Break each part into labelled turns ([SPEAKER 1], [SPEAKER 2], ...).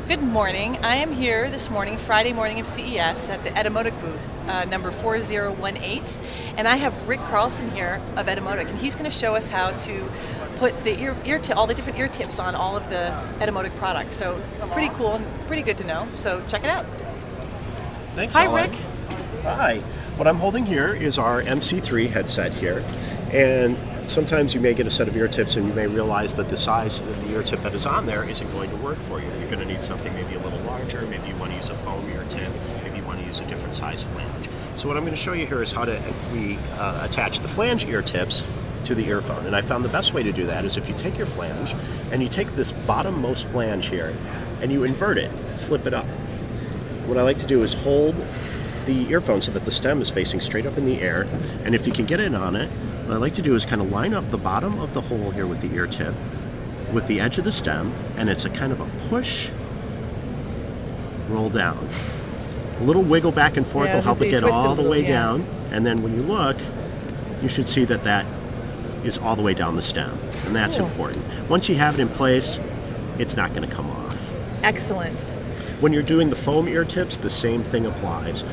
[SPEAKER 1] Good morning. I am here this morning, Friday morning of CES, at the Etymotic booth, number 4018, and I have Rick Carlson here of Etymotic, and he's going to show us how to put the all the different ear tips on all of the Etymotic products. So pretty cool and pretty good to know. So check it out.
[SPEAKER 2] Thanks,
[SPEAKER 1] Hi,
[SPEAKER 2] Ellen.
[SPEAKER 1] Rick.
[SPEAKER 2] Hi. What I'm holding here is our MC3 headset here, and sometimes you may get a set of ear tips and you may realize that the size of the ear tip that is on there isn't going to work for you. You're going to need something maybe a little larger, maybe you want to use a foam ear tip, maybe you want to use a different size flange. So what I'm going to show you here is how to attach the flange ear tips to the earphone. And I found the best way to do that is if you take your flange and you take this bottommost flange here and you invert it, flip it up. What I like to do is hold the earphone so that the stem is facing straight up in the air, and if you can get in on it, what I like to do is kind of line up the bottom of the hole here with the ear tip with the edge of the stem, and it's a kind of a push, roll down. A little wiggle back and forth will help it get all the way down, and then when you look, you should see that that is all the way down the stem, and that's important. Once you have it in place, it's not going to come off.
[SPEAKER 1] Excellent.
[SPEAKER 2] When you're doing the foam ear tips, the same thing applies.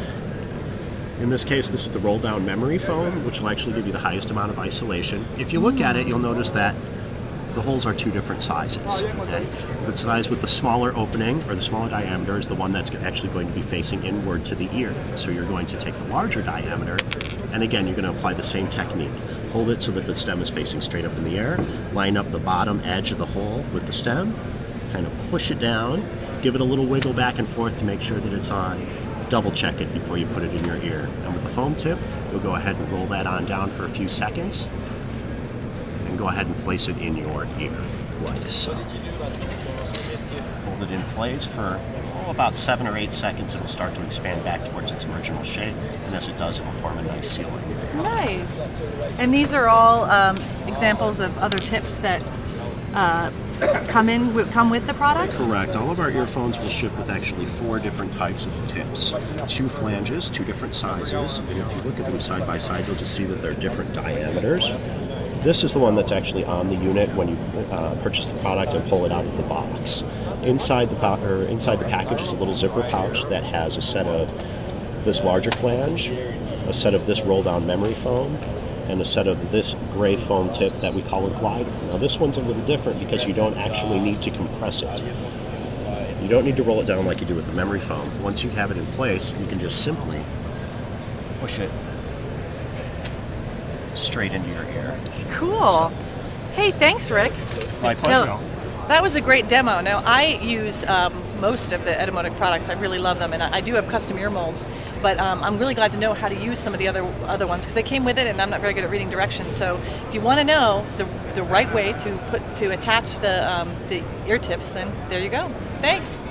[SPEAKER 2] In this case, this is the roll down memory foam, which will actually give you the highest amount of isolation. If you look at it, you'll notice that the holes are two different sizes. Okay? The size with the smaller opening, or the smaller diameter, is the one that's actually going to be facing inward to the ear. So you're going to take the larger diameter, and again, you're going to apply the same technique. Hold it so that the stem is facing straight up in the air, line up the bottom edge of the hole with the stem, kind of push it down, give it a little wiggle back and forth to make sure that it's on. Double check it before you put it in your ear. And with the foam tip, you'll go ahead and roll that on down for a few seconds and go ahead and place it in your ear, like so. Hold it in place for about 7 or 8 seconds. It'll start to expand back towards its original shape, and as it does, it'll form a nice seal in your ear.
[SPEAKER 1] Nice. And these are all examples of other tips that come with the products?
[SPEAKER 2] Correct. All of our earphones will ship with actually 4 different types of tips. 2 flanges, 2 different sizes, and if you look at them side by side, you'll just see that they're different diameters. This is the one that's actually on the unit when you purchase the product and pull it out of the box. Inside the package is a little zipper pouch that has a set of this larger flange, a set of this roll-down memory foam, and a set of this gray foam tip that we call a glider. Now this one's a little different because you don't actually need to compress it. You don't need to roll it down like you do with the memory foam. Once you have it in place, you can just simply push it straight into your ear.
[SPEAKER 1] Cool.
[SPEAKER 2] So,
[SPEAKER 1] Hey, thanks, Rick.
[SPEAKER 2] my pleasure.
[SPEAKER 1] Now, that was a great demo. Now, I use most of the Etymotic products. I really love them, and I do have custom ear molds. But I'm really glad to know how to use some of the other ones because they came with it, and I'm not very good at reading directions. So, if you want to know the right way to attach the ear tips, then there you go. Thanks.